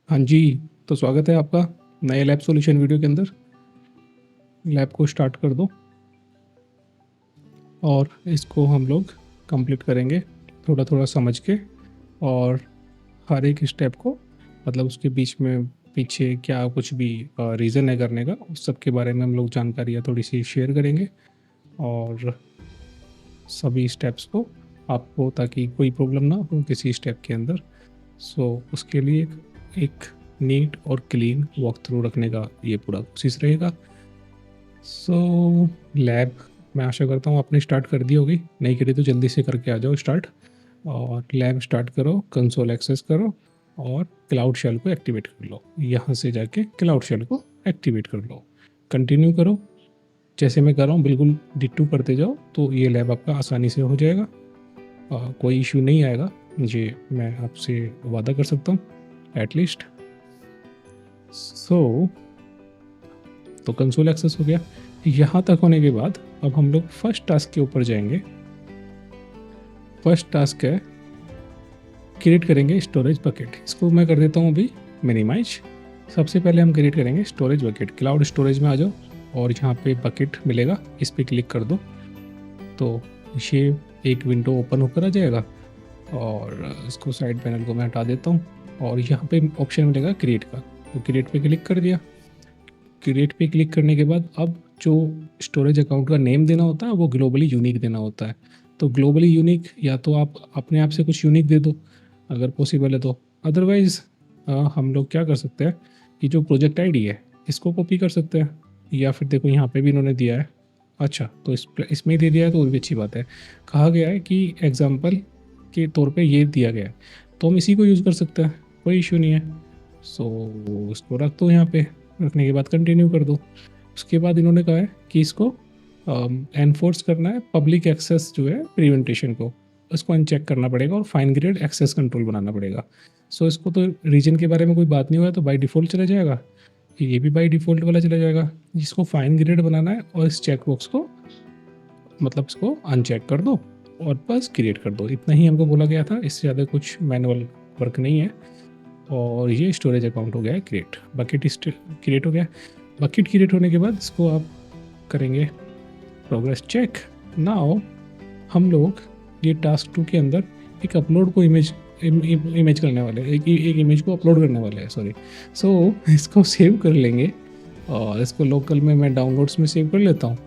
हाँ जी। तो स्वागत है आपका नए लैब सॉल्यूशन वीडियो के अंदर। लैब को स्टार्ट कर दो और इसको हम लोग कंप्लीट करेंगे थोड़ा थोड़ा समझ के, और हर एक स्टेप को मतलब उसके बीच में पीछे क्या कुछ भी रीज़न है करने का, उस सब के बारे में हम लोग जानकारियाँ थोड़ी सी शेयर करेंगे और सभी स्टेप्स को आपको, ताकि कोई प्रॉब्लम ना हो किसी स्टेप के अंदर। उसके लिए एक नीट और क्लीन वॉक थ्रू रखने का ये पूरा कोशिश रहेगा। लैब मैं आशा करता हूँ आपने स्टार्ट कर दी होगी, नहीं करी तो जल्दी से करके आ जाओ स्टार्ट। और लैब स्टार्ट करो, कंसोल एक्सेस करो और क्लाउड शेल को एक्टिवेट कर लो। यहाँ से जाके क्लाउड शेल को एक्टिवेट कर लो, कंटिन्यू करो जैसे मैं कर रहा हूँ, बिल्कुल डिट्टू करते जाओ तो ये लैब आपका आसानी से हो जाएगा। कोई इशू नहीं आएगा, मुझे मैं आपसे वादा कर सकता हूँ एटलीस्ट। तो कंसोल एक्सेस हो गया। यहाँ तक होने के बाद अब हम लोग फर्स्ट टास्क के ऊपर जाएंगे। फर्स्ट टास्क है क्रिएट करेंगे स्टोरेज बकेट। इसको मैं कर देता हूँ अभी मिनिमाइज। सबसे पहले हम क्रिएट करेंगे स्टोरेज बकेट। क्लाउड स्टोरेज में आ जाओ और यहाँ पे बकेट मिलेगा, इस पर क्लिक कर दो तो ये एक विंडो ओपन होकर आ जाएगा। और इसको साइड पैनल को मैं हटा देता हूँ और यहाँ पे ऑप्शन मिलेगा क्रिएट का, तो क्रिएट पे क्लिक कर दिया। क्रिएट पे क्लिक करने के बाद अब जो स्टोरेज अकाउंट का नेम देना होता है वो ग्लोबली यूनिक देना होता है। तो ग्लोबली यूनिक या तो आप अपने आप से कुछ यूनिक दे दो अगर पॉसिबल है तो, अदरवाइज़ हम लोग क्या कर सकते हैं कि जो प्रोजेक्ट आईडी है इसको कॉपी कर सकते हैं, या फिर देखो यहाँ पे भी इन्होंने दिया है। अच्छा, तो इसमें ही दे दिया है तो और भी अच्छी बात है। कहा गया है कि एग्जाम्पल के तौर पे ये दिया गया है तो हम इसी को यूज़ कर सकते हैं, कोई इशू नहीं है। इसको रख दो, यहाँ पे रखने के बाद कंटिन्यू कर दो। उसके बाद इन्होंने कहा है कि इसको एनफोर्स करना है पब्लिक एक्सेस जो है प्रिवेंटेशन को, उसको अनचेक करना पड़ेगा और फाइन ग्रेड एक्सेस कंट्रोल बनाना पड़ेगा। इसको तो रीजन के बारे में कोई बात नहीं हुआ तो बाय डिफ़ॉल्ट चला जाएगा, ये भी बाय डिफ़ॉल्ट वाला चला जाएगा। जिसको फाइन ग्रेड बनाना है और इस चेक बॉक्स को मतलब इसको अनचेक कर दो और बस क्रिएट कर दो। इतना ही हमको बोला गया था, इससे ज़्यादा कुछ मैनुअल वर्क नहीं है। और ये स्टोरेज अकाउंट हो गया है क्रिएट। बकेट क्रिएट हो गया। बकेट क्रिएट होने के बाद इसको आप करेंगे प्रोग्रेस चेक। नाउ हम लोग ये टास्क 2 के अंदर एक अपलोड को इमेज करने वाले हैं, एक इमेज को अपलोड करने वाले हैं, सॉरी। इसको सेव कर लेंगे और इसको लोकल में मैं डाउनलोड्स में सेव कर लेता हूँ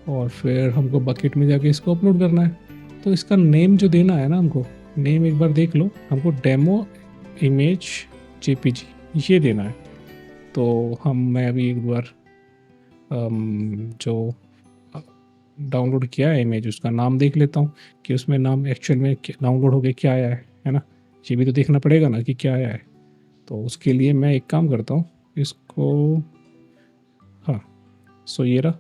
और फिर हमको बकेट में जाके इसको अपलोड करना है। तो इसका नेम जो देना है ना, हमको नेम एक बार देख लो, हमको डेमो इमेज जेपीजी ये देना है। तो मैं अभी एक बार जो डाउनलोड किया है इमेज उसका नाम देख लेता हूँ कि उसमें नाम एक्चुअल में डाउनलोड हो गया क्या आया है ना। ये भी तो देखना पड़ेगा ना कि क्या आया है। तो उसके लिए मैं एक काम करता हूँ, इसको हाँ ये रहा,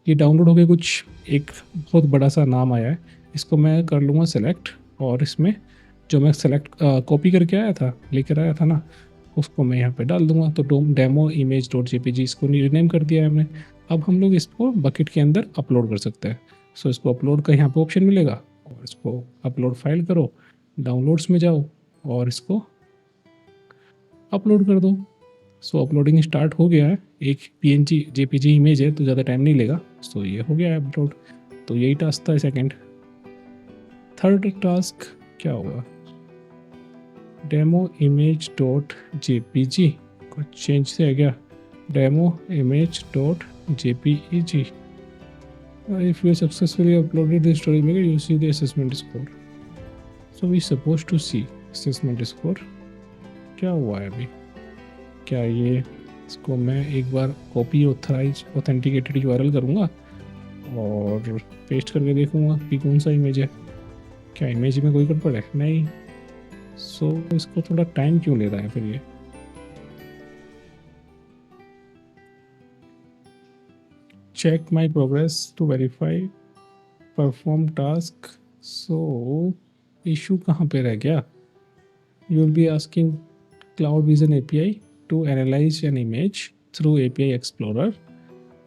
ये डाउनलोड हो गया। कुछ एक बहुत बड़ा सा नाम आया है, इसको मैं कर लूँगा सेलेक्ट और इसमें जो मैं सेलेक्ट कॉपी करके आया था, लेकर आया था ना, उसको मैं यहाँ पे डाल दूंगा। तो डेमो इमेज डॉट जेपीजी इसको रीनेम कर दिया है हमने। अब हम लोग इसको बकेट के अंदर अपलोड कर सकते हैं। इसको अपलोड का यहाँ पे ऑप्शन मिलेगा और इसको अपलोड फाइल करो, डाउनलोड्स में जाओ और इसको अपलोड कर दो। अपलोडिंग स्टार्ट हो गया है। एक पीएनजी जेपीजी इमेज है तो ज़्यादा टाइम नहीं लेगा। ये हो गया है अपलोड। तो यही टास्क था सेकेंड। थर्ड टास्क क्या होगा, डेमो इमेज डॉट जेपीजी, कुछ चेंज से है क्या, demo image dot JPG. If you successfully uploaded the story maker you see the assessment score. We suppose to see assessment score. क्या हुआ है अभी, क्या ये इसको मैं एक बार कॉपी ऑथेंटिकेटेड यूआरएल करूँगा और पेस्ट करके देखूँगा कि कौन सा इमेज है। क्या इमेज में कोई गड़बड़ है? नहीं। इसको थोड़ा टाइम क्यों ले रहा है फिर ये। Check my progress to verify perform task. Issue कहाँ पे रह गया। You will be asking cloud vision API to analyze an image through API explorer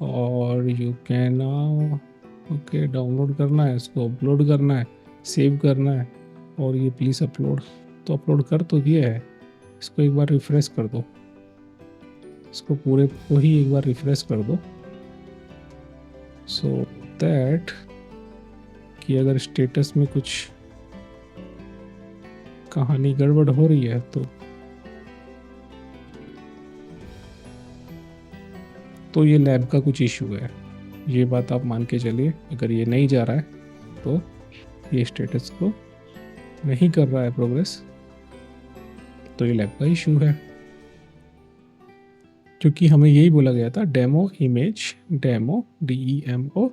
और यू कैन ओके डाउनलोड करना है, इसको अपलोड करना है, सेव करना है और ये प्लीज़ अपलोड। तो अपलोड कर तो दिया है इसको एक बार रिफ्रेश कर दो, इसको पूरे को ही एक बार रिफ्रेश कर दो, सो दैट कि अगर स्टेटस में कुछ कहानी गड़बड़ हो रही है तो ये लैब का कुछ इशू है, ये बात आप मान के चलिए। अगर ये नहीं जा रहा है तो ये स्टेटस को नहीं कर रहा है प्रोग्रेस, तो ये लैब का इशू है, क्योंकि हमें यही बोला गया था डेमो इमेज, डेमो DEMO,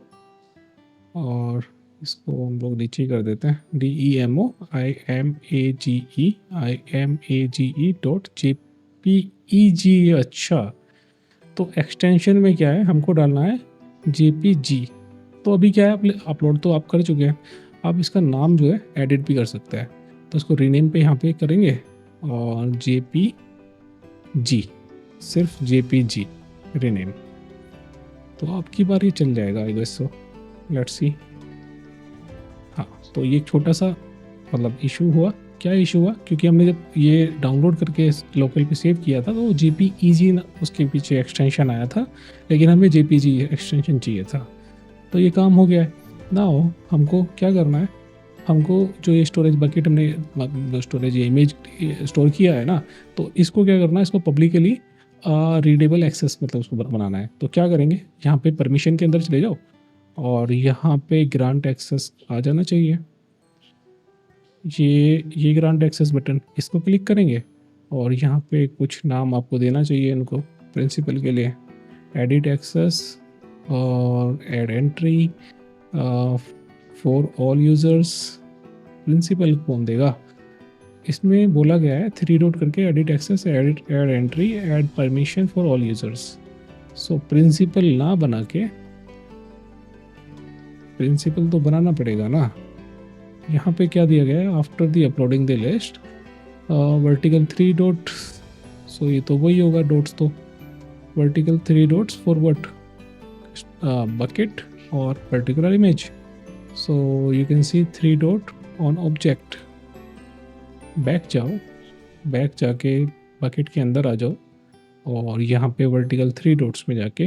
और इसको हम लोग नीचे कर देते हैं DEMO image.jpeg। अच्छा, तो एक्सटेंशन में क्या है, हमको डालना है JPG। तो अभी क्या है, अपलोड तो आप कर चुके हैं, आप इसका नाम जो है एडिट भी कर सकते हैं। तो इसको रीनेम पे यहाँ पे करेंगे और JPG, सिर्फ JPG रीनेम, तो आपकी बार ये चल जाएगा I guess. So let's see. हाँ, तो ये छोटा सा मतलब इशू हुआ। क्या इशू हुआ, क्योंकि हमने जब ये डाउनलोड करके लोकल पे सेव किया था तो वो JPEG उसके पीछे एक्सटेंशन आया था, लेकिन हमें JPG एक्सटेंशन चाहिए था। तो ये काम हो गया है। नाउ हमको क्या करना है, हमको जो ये स्टोरेज बकेट हमने स्टोरेज ये इमेज स्टोर किया है ना, तो इसको क्या करना है, इसको पब्लिकली रीडेबल एक्सेस मतलब उसको बनाना है। तो क्या करेंगे, यहाँ पे परमिशन के अंदर चले जाओ और यहाँ पे ग्रांट एक्सेस आ जाना चाहिए। ये ग्रांट एक्सेस बटन, इसको क्लिक करेंगे और यहाँ पे कुछ नाम आपको देना चाहिए इनको प्रिंसिपल के लिए, एडिट एक्सेस और add entry for all users. Principal कौन देगा, इसमें बोला गया है 3 डॉट करके edit access, add entry, add permission for all users. So principal ना बना के, प्रिंसिपल तो बनाना पड़ेगा ना। यहाँ पे क्या दिया गया है, after the uploading the list vertical 3 dot, so ये तो वही होगा डॉट्स, तो vertical 3 dots for what, bucket और particular image. So you can see 3 dot on object. Back जाओ, बैक जाके बकेट के अंदर आ जाओ और यहाँ पे वर्टिकल 3 डॉट्स में जाके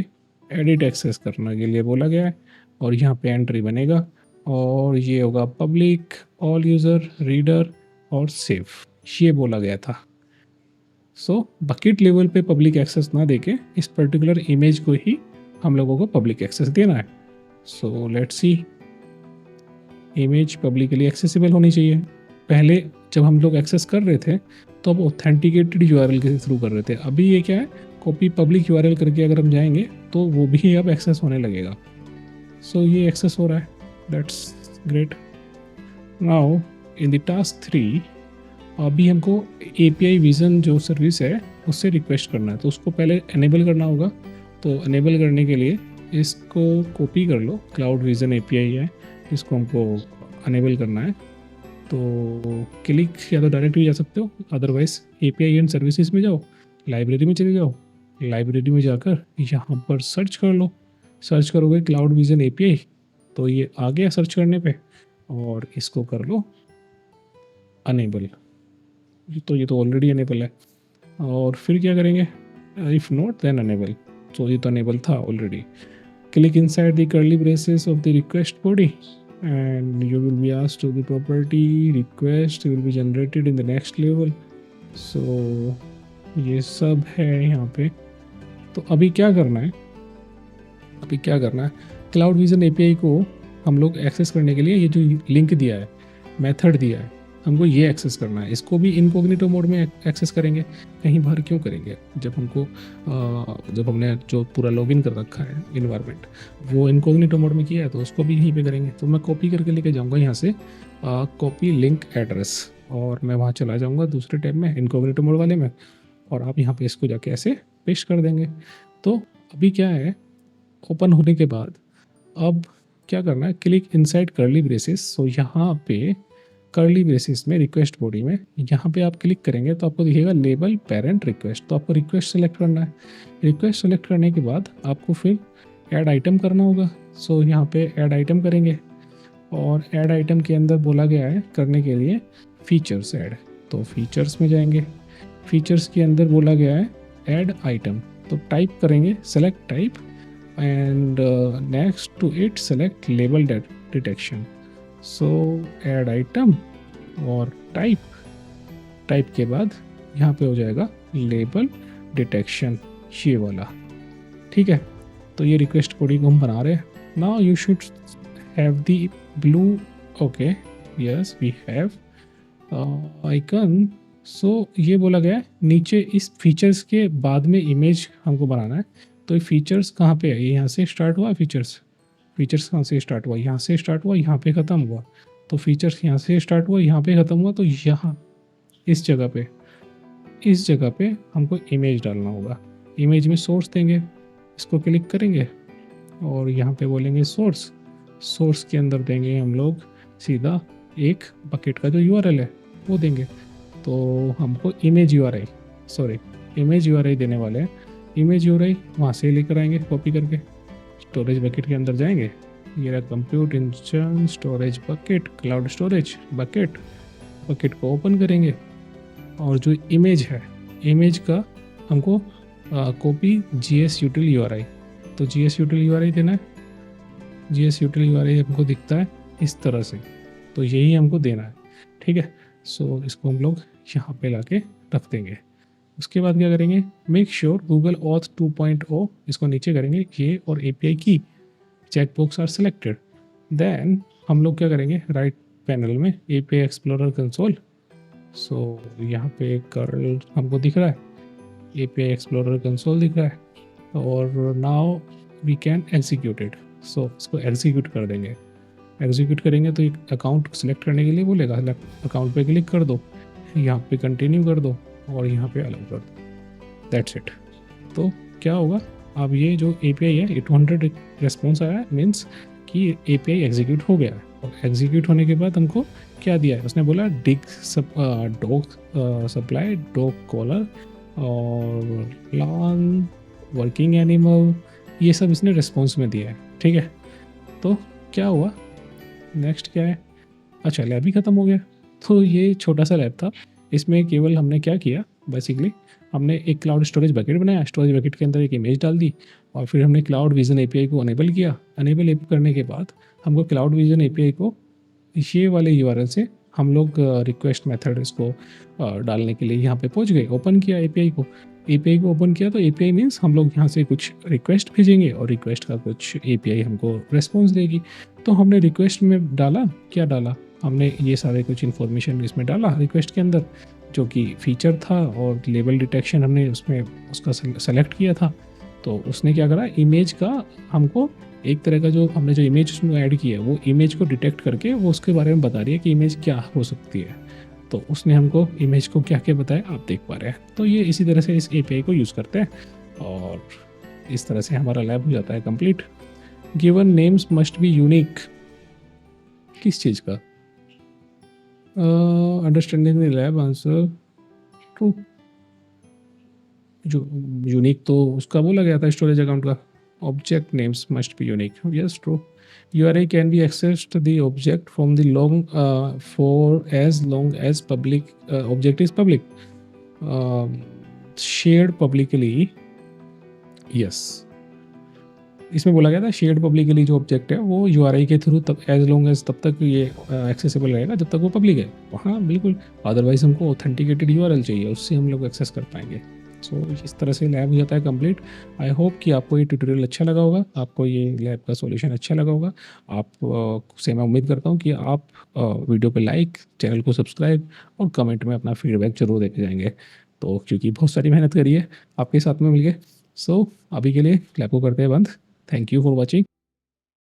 एडिट एक्सेस करने के लिए बोला गया है, और यहाँ पे एंट्री बनेगा और ये होगा पब्लिक, ऑल यूज़र, रीडर और सेव, ये बोला गया था। सो बकेट लेवल पे पब्लिक एक्सेस ना देके इस पर्टिकुलर इमेज को ही हम लोगों को पब्लिक एक्सेस देना है। So let's see, image publicly accessible होनी चाहिए। पहले जब हम लोग एक्सेस कर रहे थे तो अब ऑथेंटिकेटेड URL के थ्रू कर रहे थे, अभी ये क्या है, कॉपी पब्लिक URL करके अगर हम जाएंगे तो वो भी अब एक्सेस होने लगेगा। सो ये एक्सेस हो रहा है, that's great. Now in the task 3 अभी हमको API विजन जो सर्विस है उससे रिक्वेस्ट करना है, तो उसको पहले एनेबल करना होगा। तो एनेबल करने के लिए इसको कॉपी कर लो, क्लाउड विजन API है, इसको हमको अनेबल करना है। तो क्लिक या तो डायरेक्ट भी जा सकते हो, अदरवाइज API एंड सर्विसेज में जाओ, लाइब्रेरी में चले जाओ, लाइब्रेरी में जाकर यहाँ पर सर्च कर लो, सर्च करोगे क्लाउड विजन API, तो ये आ गया सर्च करने पे, और इसको कर लो अनेबल। तो ये तो ऑलरेडी अनेबल है, और फिर क्या करेंगे, इफ़ नॉट देन अनेबल, तो ये तो अनेबल था already. Click inside the curly braces of the request body and you will be asked to the property request will be generated in the next level। so ये सब है यहाँ पे। तो अभी क्या करना है, अभी क्या करना है, क्लाउड विजन API को हम लोग एक्सेस करने के लिए ये जो लिंक दिया है, मेथड दिया है, हमको ये एक्सेस करना है। इसको भी इनकॉग्निटो मोड में एक्सेस करेंगे, कहीं बाहर क्यों करेंगे, जब हमको जब हमने जो पूरा लॉगिन कर रखा है इन्वायरमेंट वो इनकॉग्निटो मोड में किया है, तो उसको भी यहीं पे करेंगे। तो मैं कॉपी करके लेके जाऊंगा यहाँ से कॉपी लिंक एड्रेस, और मैं वहाँ चला जाऊँगा दूसरे टैब में इनकॉग्निटो मोड वाले में, और आप यहाँ पे इसको जाके ऐसे पेस्ट कर देंगे। तो अभी क्या है, ओपन होने के बाद अब क्या करना है, क्लिक इनसाइड कर्ली ब्रेसेस। सो यहाँ पे कर्ली ब्रेसेस में रिक्वेस्ट बॉडी में यहाँ पे आप क्लिक करेंगे तो आपको दिखेगा लेबल पेरेंट रिक्वेस्ट, तो आपको रिक्वेस्ट सेलेक्ट करना है। रिक्वेस्ट सेलेक्ट करने के बाद आपको फिर ऐड आइटम करना होगा। सो यहाँ पे ऐड आइटम करेंगे, और ऐड आइटम के अंदर बोला गया है करने के लिए फीचर्स ऐड, तो फीचर्स में जाएंगे। फीचर्स के अंदर बोला गया है ऐड आइटम, तो टाइप करेंगे select type and next to it select label detection. So add item और टाइप के बाद यहाँ पे हो जाएगा लेबल डिटेक्शन, ये वाला। ठीक है, तो ये रिक्वेस्ट कोडिंग को हम बना रहे हैं। Now you should have the blue, okay yes we have icon. So ये बोला गया है नीचे इस फीचर्स के बाद में इमेज हमको बनाना है। तो ये फीचर्स कहाँ पे है, ये यहाँ से स्टार्ट हुआ फीचर्स कहाँ से स्टार्ट हुआ, यहाँ से स्टार्ट हुआ, यहाँ पे ख़त्म हुआ। तो फीचर्स यहाँ से स्टार्ट हुआ, यहाँ पे ख़त्म हुआ, तो यहाँ इस जगह पे हमको इमेज डालना होगा। इमेज में सोर्स देंगे, इसको क्लिक करेंगे और यहाँ पे बोलेंगे सोर्स के अंदर देंगे हम लोग सीधा एक बकेट का जो यूआरएल है वो देंगे। तो हमको इमेज यूआरएल देने वाले हैं। इमेज यूआरएल वहाँ से लेकर आएंगे कॉपी करके, स्टोरेज बकेट के अंदर जाएंगे, ये रहा compute instance storage bucket, cloud storage bucket को ओपन करेंगे और जो इमेज है, इमेज का हमको कॉपी GS util URI, तो GS util URI देना है। GS util URI हमको दिखता है इस तरह से, तो यही हमको देना है। ठीक है, सो इसको हम लोग यहाँ पे लाके रख देंगे। उसके बाद क्या करेंगे, मेक श्योर गूगल ऑथ 2.0 इसको नीचे करेंगे, ये और API की चेकबॉक्स आर सिलेक्टेड। देन हम लोग क्या करेंगे, राइट पैनल में API एक्सप्लोरर कंसोल, सो यहाँ पे कर्ल हमको दिख रहा है, API एक्सप्लोरर कंसोल दिख रहा है और now we can execute it. So इसको एग्जीक्यूट कर देंगे। एग्जीक्यूट करेंगे तो एक अकाउंट सेलेक्ट करने के लिए बोलेगा, अकाउंट पे क्लिक कर दो, यहाँ पे कंटिन्यू कर दो और यहाँ पे अलाउ कर दो, दैट्स इट। तो क्या होगा, अब ये जो API है 200 रेस्पॉन्स आया है, मीन्स कि API एग्जीक्यूट हो गया है। और एग्जीक्यूट होने के बाद हमको क्या दिया है, उसने बोला डिग डॉग सप्लाई, डॉग कॉलर और लॉन वर्किंग एनिमल, ये सब इसने रिस्पॉन्स में दिया है। ठीक है, तो क्या हुआ, नेक्स्ट क्या है, अच्छा लैब ही ख़त्म हो गया। तो ये छोटा सा लैब था, इसमें केवल हमने क्या किया, बेसिकली हमने एक क्लाउड स्टोरेज बकेट बनाया, स्टोरेज बकेट के अंदर एक इमेज डाल दी और फिर हमने क्लाउड विजन API को अनेबल किया। अनेबल करने के बाद हमको क्लाउड विजन API को ये वाले URL से हम लोग रिक्वेस्ट मेथड इसको डालने के लिए यहाँ पे पहुँच गए। ओपन किया API को ओपन किया, तो API मीन्स हम लोग यहाँ से कुछ रिक्वेस्ट भेजेंगे और रिक्वेस्ट का कुछ API हमको रिस्पॉन्स देगी। तो हमने रिक्वेस्ट में डाला, क्या डाला हमने, ये सारे कुछ इन्फॉर्मेशन इसमें डाला रिक्वेस्ट के अंदर, जो कि फीचर था और लेबल डिटेक्शन हमने उसमें उसका सेलेक्ट किया था। तो उसने क्या करा, इमेज का हमको एक तरह का जो हमने जो इमेज उसमें ऐड की है वो इमेज को डिटेक्ट करके वो उसके बारे में बता रही है कि इमेज क्या हो सकती है। तो उसने हमको इमेज को क्या क्या बताया आप देख पा रहे हैं। तो ये इसी तरह से इस API को यूज़ करते हैं और इस तरह से हमारा लैब हो जाता है complete. Given names must be unique, किस चीज़ का, understanding the lab answer true, जो यूनिक तो उसका बोला गया था स्टोरेज अकाउंट का। Object names must be unique. Yes, true. URI can be accessed the object from the for as long as public object is public. Shared publicly. Yes. इसमें बोला गया था शेयर्ड पब्लिकली जो ऑब्जेक्ट है वो URI के through तब as long as तब तक ये एक्सेसिबल रहेगा जब तक वो पब्लिक है। हाँ बिल्कुल, अदरवाइज हमको ऑथेंटिकेटेड URL चाहिए, उससे हम लोग एक्सेस कर पाएंगे। सो इस तरह से लैब हो जाता है कंप्लीट। आई होप कि आपको ये ट्यूटोरियल अच्छा लगा होगा, आपको ये लैब का सॉल्यूशन अच्छा लगा होगा। आप से मैं उम्मीद करता हूँ कि आप वीडियो पे लाइक, चैनल को सब्सक्राइब और कमेंट में अपना फीडबैक जरूर देते जाएंगे। तो क्योंकि बहुत सारी मेहनत करी है आपके साथ में मिल के। सो अभी के लिए लैब को करते हैं बंद। Thank you for watching.